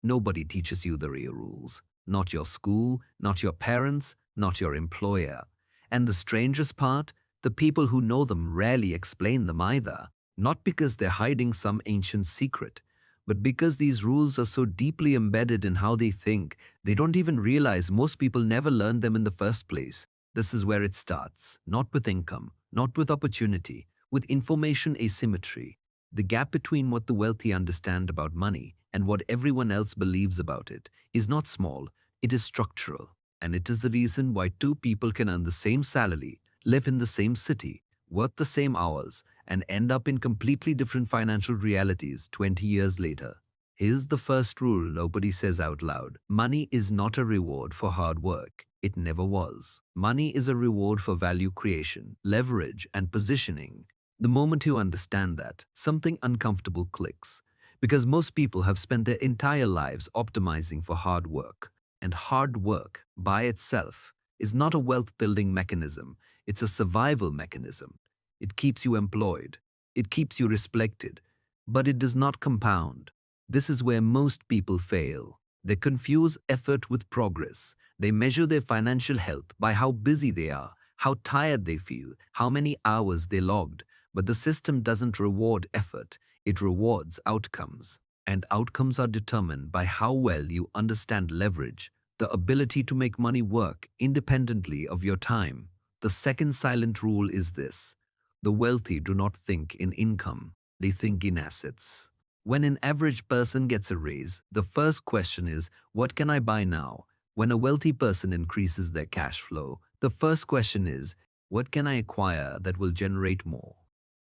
Nobody teaches you the real rules. Not your school, not your parents, not your employer. And the strangest part, the people who know them rarely explain them either. Not because they're hiding some ancient secret, but because these rules are so deeply embedded in how they think, they don't even realize most people never learned them in the first place. This is where it starts, not with income, not with opportunity, with information asymmetry. The gap between what the wealthy understand about money and what everyone else believes about it is not small, it is structural. And it is the reason why two people can earn the same salary, live in the same city, work the same hours, and end up in completely different financial realities 20 years later. Here's the first rule nobody says out loud. Money is not a reward for hard work. It never was. Money is a reward for value creation, leverage, and positioning. The moment you understand that, something uncomfortable clicks. Because most people have spent their entire lives optimizing for hard work. And hard work, by itself, is not a wealth building mechanism, it's a survival mechanism. It keeps you employed, it keeps you respected, but it does not compound. This is where most people fail. They confuse effort with progress. They measure their financial health by how busy they are, how tired they feel, how many hours they logged. But the system doesn't reward effort, it rewards outcomes. And outcomes are determined by how well you understand leverage, the ability to make money work independently of your time. The second silent rule is this: the wealthy do not think in income, they think in assets. When an average person gets a raise, the first question is, what can I buy now? When a wealthy person increases their cash flow, the first question is, what can I acquire that will generate more?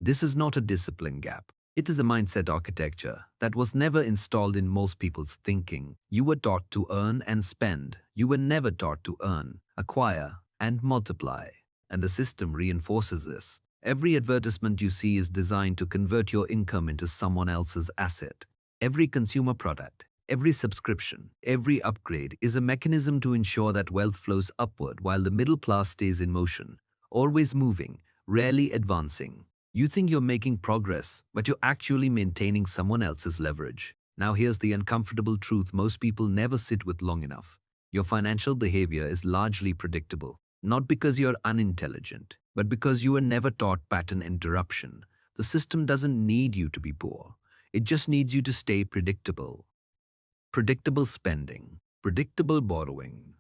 This is not a discipline gap. It is a mindset architecture that was never installed in most people's thinking. You were taught to earn and spend. You were never taught to earn, acquire, and multiply. And the system reinforces this. Every advertisement you see is designed to convert your income into someone else's asset. Every consumer product, every subscription, every upgrade is a mechanism to ensure that wealth flows upward while the middle class stays in motion, always moving, rarely advancing. You think you're making progress, but you're actually maintaining someone else's leverage. Now here's the uncomfortable truth most people never sit with long enough. Your financial behavior is largely predictable, not because you're unintelligent, but because you were never taught pattern interruption. The system doesn't need you to be poor. It just needs you to stay predictable. Predictable spending, predictable borrowing,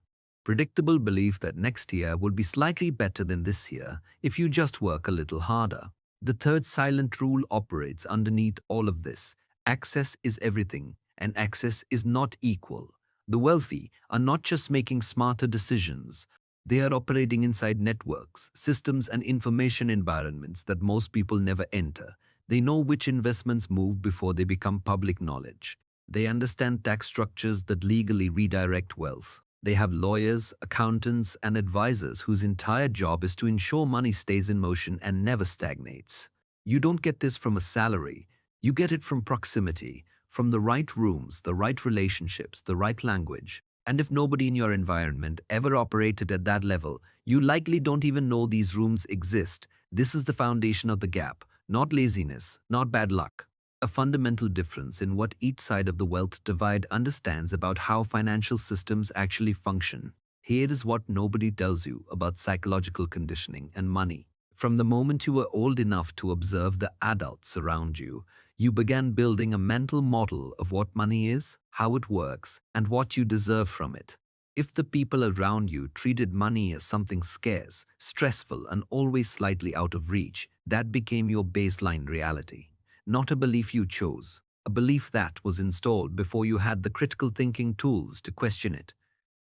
predictable belief that next year will be slightly better than this year if you just work a little harder. The third silent rule operates underneath all of this. Access is everything, and access is not equal. The wealthy are not just making smarter decisions, they are operating inside networks, systems, and information environments that most people never enter. They know which investments move before they become public knowledge. They understand tax structures that legally redirect wealth. They have lawyers, accountants, and advisors whose entire job is to ensure money stays in motion and never stagnates. You don't get this from a salary. You get it from proximity, from the right rooms, the right relationships, the right language. And if nobody in your environment ever operated at that level, you likely don't even know these rooms exist. This is the foundation of the gap, not laziness, not bad luck. A fundamental difference in what each side of the wealth divide understands about how financial systems actually function. Here is what nobody tells you about psychological conditioning and money. From the moment you were old enough to observe the adults around you, you began building a mental model of what money is, how it works, and what you deserve from it. If the people around you treated money as something scarce, stressful, and always slightly out of reach, that became your baseline reality. Not a belief you chose, a belief that was installed before you had the critical thinking tools to question it.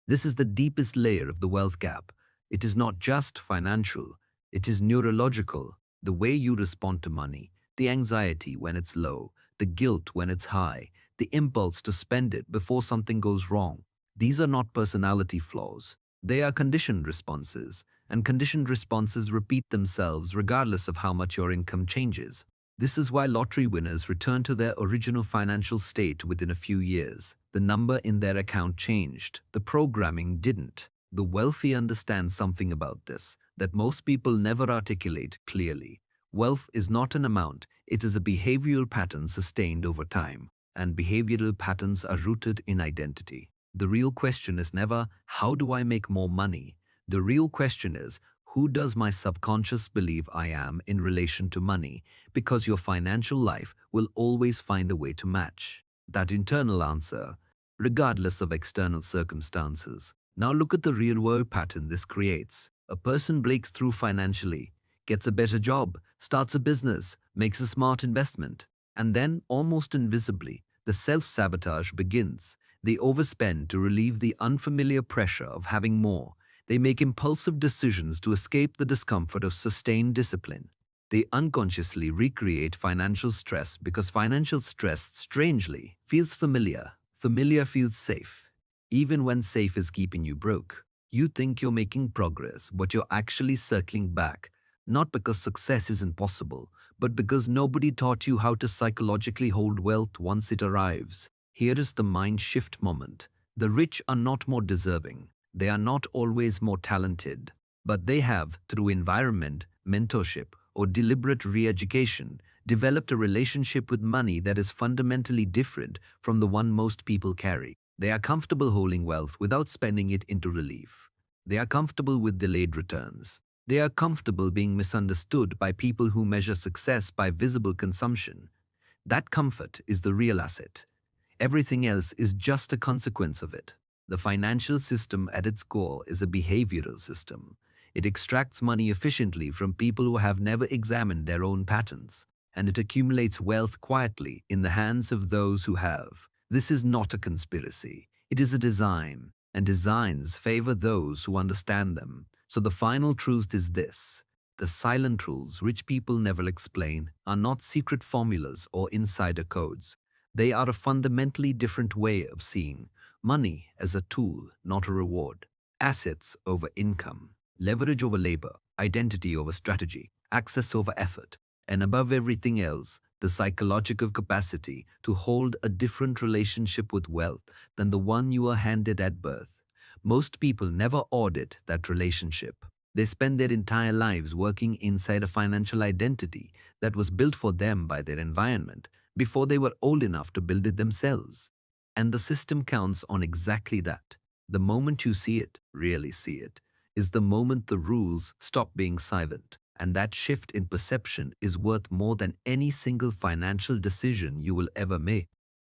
This is the deepest layer of the wealth gap. It is not just financial, it is neurological. The way you respond to money, the anxiety when it's low, the guilt when it's high, the impulse to spend it before something goes wrong. These are not personality flaws. They are conditioned responses, and conditioned responses repeat themselves regardless of how much your income changes. This is why lottery winners return to their original financial state within a few years. The number in their account changed. The programming didn't. The wealthy understand something about this that most people never articulate clearly. Wealth is not an amount, it is a behavioral pattern sustained over time. and behavioral patterns are rooted in identity. The real question is never, how do I make more money? The real question is, who does my subconscious believe I am in relation to money? Because your financial life will always find a way to match that internal answer, regardless of external circumstances. Now look at the real world pattern this creates. A person breaks through financially, gets a better job, starts a business, makes a smart investment, and then, almost invisibly, the self-sabotage begins. They overspend to relieve the unfamiliar pressure of having more. They make impulsive decisions to escape the discomfort of sustained discipline. They unconsciously recreate financial stress because financial stress, strangely, feels familiar. Familiar feels safe. Even when safe is keeping you broke. You think you're making progress, but you're actually circling back. Not because success isn't possible, but because nobody taught you how to psychologically hold wealth once it arrives. Here is the mind shift moment. The rich are not more deserving. They are not always more talented. But they have, through environment, mentorship, or deliberate re-education, developed a relationship with money that is fundamentally different from the one most people carry. They are comfortable holding wealth without spending it into relief. They are comfortable with delayed returns. They are comfortable being misunderstood by people who measure success by visible consumption. That comfort is the real asset. Everything else is just a consequence of it. The financial system at its core is a behavioral system. It extracts money efficiently from people who have never examined their own patterns, and it accumulates wealth quietly in the hands of those who have. This is not a conspiracy. It is a design, and designs favor those who understand them. So the final truth is this. The silent rules rich people never explain are not secret formulas or insider codes. They are a fundamentally different way of seeing money as a tool, not a reward. Assets over income, leverage over labor, identity over strategy, access over effort, and above everything else, the psychological capacity to hold a different relationship with wealth than the one you are handed at birth. Most people never audit that relationship. They spend their entire lives working inside a financial identity that was built for them by their environment before they were old enough to build it themselves. And the system counts on exactly that. The moment you see it, really see it, is the moment the rules stop being silent. And that shift in perception is worth more than any single financial decision you will ever make.